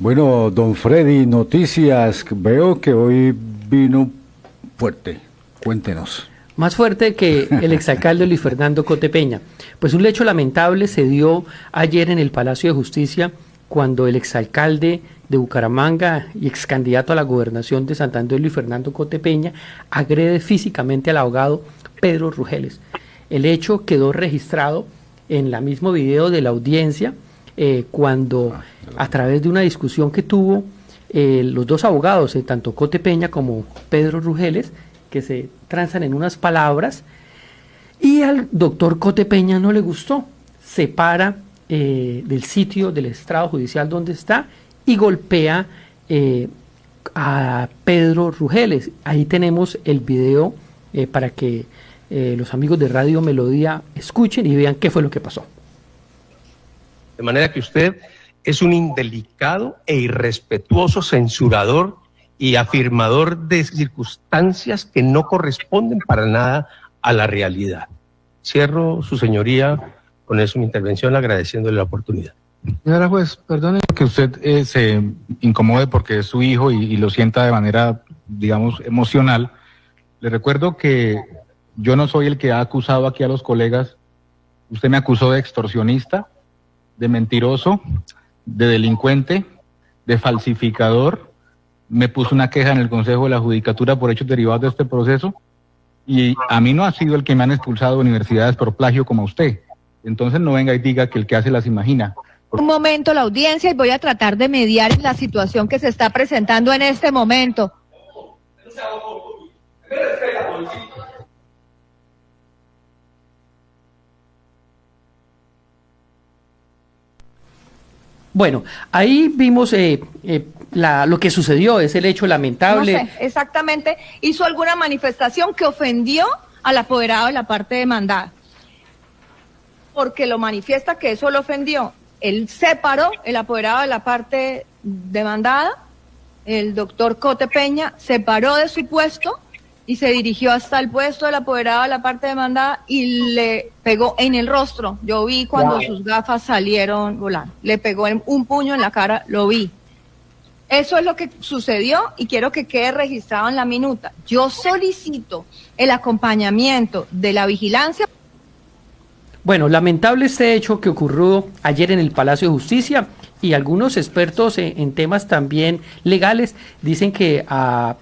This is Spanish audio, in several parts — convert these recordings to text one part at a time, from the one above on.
Bueno, don Freddy, noticias. Veo que hoy vino fuerte. Cuéntenos. Más fuerte que el exalcalde Luis Fernando Cote Peña. Pues un hecho lamentable se dio ayer en el Palacio de Justicia cuando el exalcalde de Bucaramanga y excandidato a la gobernación de Santander, Luis Fernando Cote Peña, agrede físicamente al abogado Pedro Rugeles. El hecho quedó registrado en el mismo video de la audiencia cuando a través de una discusión que tuvo los dos abogados, tanto Cote Peña como Pedro Rugeles, que se transan en unas palabras, y al doctor Cote Peña no le gustó, se para del sitio del estrado judicial donde está y golpea a Pedro Rugeles. Ahí tenemos el video para que los amigos de Radio Melodía escuchen y vean qué fue lo que pasó. De manera que usted es un indelicado e irrespetuoso censurador y afirmador de circunstancias que no corresponden para nada a la realidad. Cierro, su señoría, con eso mi intervención, agradeciéndole la oportunidad. Señora juez, perdone que usted se incomode porque es su hijo y lo sienta de manera, digamos, emocional. Le recuerdo que yo no soy el que ha acusado aquí a los colegas. Usted me acusó de extorsionista, de mentiroso, de delincuente, de falsificador. Me puso una queja en el Consejo de la Judicatura por hechos derivados de este proceso y a mí no ha sido el que me han expulsado de universidades por plagio como a usted. Entonces no venga y diga que el que hace las imagina. Un momento la audiencia y voy a tratar de mediar en la situación que se está presentando en este momento. Bueno, ahí vimos lo que sucedió, es el hecho lamentable. No sé, exactamente, hizo alguna manifestación que ofendió al apoderado de la parte demandada. Porque lo manifiesta que eso lo ofendió. Él separó el apoderado de la parte demandada, el doctor Cote Peña, se paró de su puesto y se dirigió hasta el puesto del apoderado de la parte demandada y le pegó en el rostro. Yo vi cuando sus gafas salieron volando. Le pegó un puño en la cara, lo vi. Eso es lo que sucedió y quiero que quede registrado en la minuta. Yo solicito el acompañamiento de la vigilancia. Bueno, lamentable este hecho que ocurrió ayer en el Palacio de Justicia y algunos expertos en temas también legales dicen que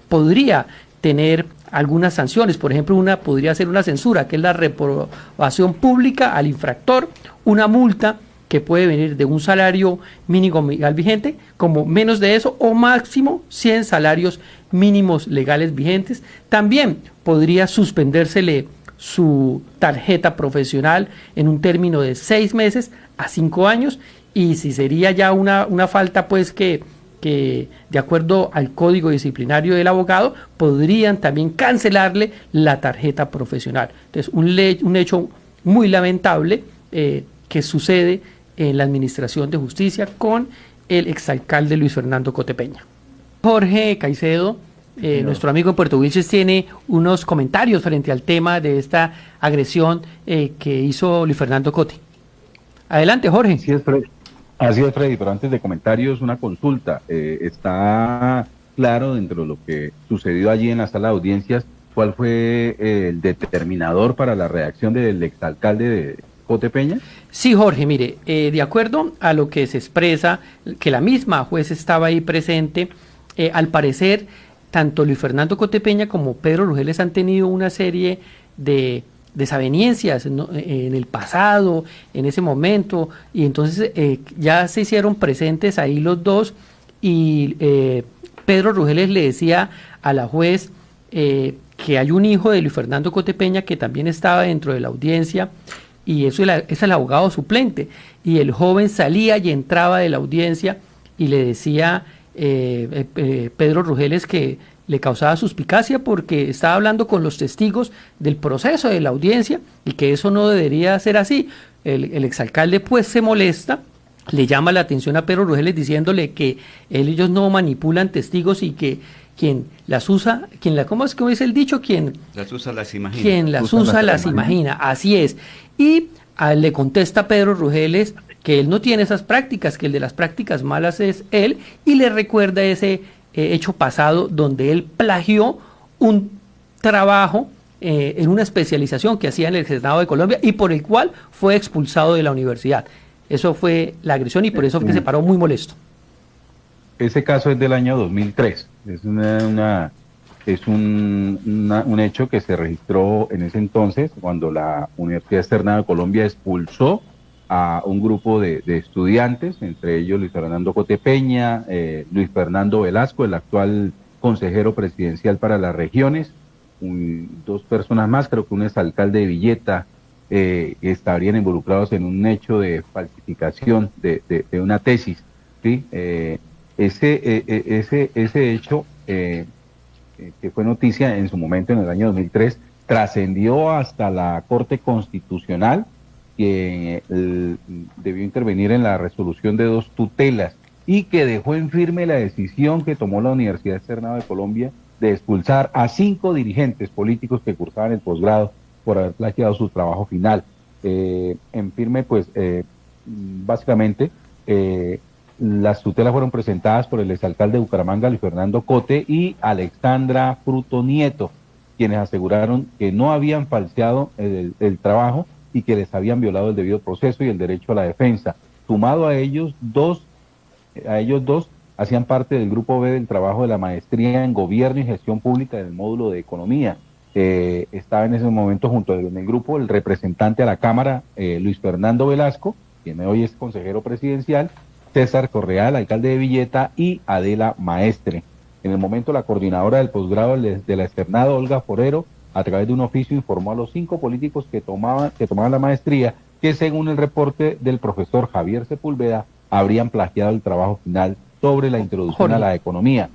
podría tener algunas sanciones. Por ejemplo, una podría ser una censura, que es la reprobación pública al infractor, una multa que puede venir de un salario mínimo legal vigente, como menos de eso, o máximo 100 salarios mínimos legales vigentes. También podría suspendérsele su tarjeta profesional en un término de 6 meses a 5 años, y si sería ya una falta, pues que de acuerdo al código disciplinario del abogado, podrían también cancelarle la tarjeta profesional. Entonces, un hecho muy lamentable que sucede en la Administración de Justicia con el exalcalde Luis Fernando Cote Peña. Jorge Caicedo, nuestro amigo en Puerto Wilches, tiene unos comentarios frente al tema de esta agresión que hizo Luis Fernando Cote. Adelante, Jorge. Así es, Freddy, pero antes de comentarios, una consulta. ¿Está claro dentro de lo que sucedió allí en la sala de audiencias cuál fue el determinador para la reacción del exalcalde de Cote Peña? Sí, Jorge, mire, de acuerdo a lo que se expresa, que la misma juez estaba ahí presente, al parecer, tanto Luis Fernando Cote Peña como Pedro Rugeles han tenido una serie de desavenencias en el pasado, en ese momento, y entonces ya se hicieron presentes ahí los dos, y Pedro Rugeles le decía a la juez que hay un hijo de Luis Fernando Cote Peña que también estaba dentro de la audiencia, y eso es el abogado suplente, y el joven salía y entraba de la audiencia y le decía Pedro Rugeles que le causaba suspicacia porque estaba hablando con los testigos del proceso de la audiencia y que eso no debería ser así. El exalcalde pues se molesta, le llama la atención a Pedro Rugeles diciéndole que ellos no manipulan testigos y que quien las usa, ¿cómo es el dicho? Quien las usa las imagina. Quien las usa las imagina, así es. Y le contesta Pedro Rugeles que él no tiene esas prácticas, que el de las prácticas malas es él, y le recuerda ese hecho pasado donde él plagió un trabajo en una especialización que hacía en el Senado de Colombia y por el cual fue expulsado de la universidad. Eso fue la agresión y por eso fue que se paró muy molesto. Ese caso es del año 2003. Es un hecho que se registró en ese entonces cuando la Universidad Externada de Colombia expulsó a un grupo de estudiantes, entre ellos Luis Fernando Cotepeña, Luis Fernando Velasco, el actual consejero presidencial para las regiones, dos personas más, creo que un exalcalde de Villeta, estarían involucrados en un hecho de falsificación de una tesis, ¿sí? Ese hecho, que fue noticia en su momento en el año 2003, trascendió hasta la Corte Constitucional, que debió intervenir en la resolución de 2 tutelas y que dejó en firme la decisión que tomó la Universidad Externada de Colombia de expulsar a 5 dirigentes políticos que cursaban el posgrado por haber plagiado su trabajo final. En firme, pues, básicamente, las tutelas fueron presentadas por el exalcalde de Bucaramanga, Luis Fernando Cote, y Alexandra Fruto Nieto, quienes aseguraron que no habían falseado el trabajo y que les habían violado el debido proceso y el derecho a la defensa. Sumado a ellos dos hacían parte del grupo B del trabajo de la maestría en Gobierno y Gestión Pública del módulo de Economía. Estaba en ese momento junto en el grupo el representante a la Cámara, Luis Fernando Velasco, quien hoy es consejero presidencial, César Correal, alcalde de Villeta, y Adela Maestre. En el momento, la coordinadora del posgrado de la Externado, Olga Forero, a través de un oficio informó a los 5 políticos que tomaban la maestría que, según el reporte del profesor Javier Sepúlveda, habrían plagiado el trabajo final sobre la introducción a la economía.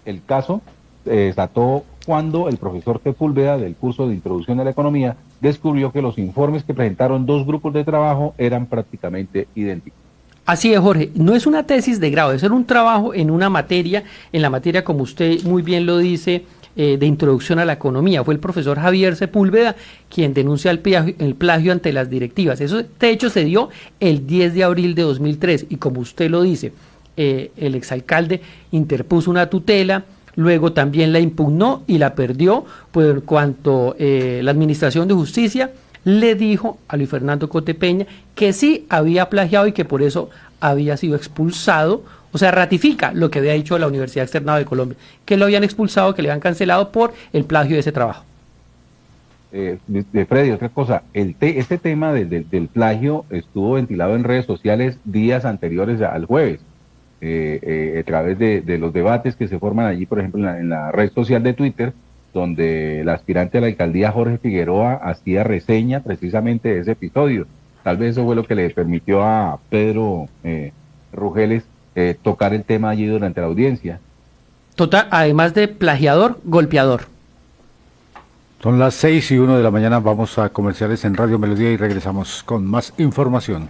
El caso se desató cuando el profesor Sepúlveda, del curso de introducción a la economía, descubrió que los informes que presentaron 2 grupos de trabajo eran prácticamente idénticos. Así es, Jorge, no es una tesis de grado, es un trabajo en una materia, en la materia, como usted muy bien lo dice, de introducción a la economía. Fue el profesor Javier Sepúlveda quien denuncia el plagio ante las directivas. Este hecho se dio el 10 de abril de 2003 y, como usted lo dice, el exalcalde interpuso una tutela, luego también la impugnó y la perdió por cuanto la Administración de Justicia le dijo a Luis Fernando Cotepeña que sí había plagiado y que por eso había sido expulsado. O sea, ratifica lo que había dicho la Universidad Externada de Colombia, que lo habían expulsado, que le habían cancelado por el plagio de ese trabajo. De Freddy, otra cosa, este tema del plagio estuvo ventilado en redes sociales días anteriores al jueves, a través de los debates que se forman allí, por ejemplo, en la red social de Twitter, donde el aspirante a la alcaldía, Jorge Figueroa, hacía reseña precisamente de ese episodio. Tal vez eso fue lo que le permitió a Pedro Rugeles tocar el tema allí durante la audiencia. Total, además de plagiador, golpeador. Son las 6:01 de la mañana, vamos a comerciales en Radio Melodía y regresamos con más información.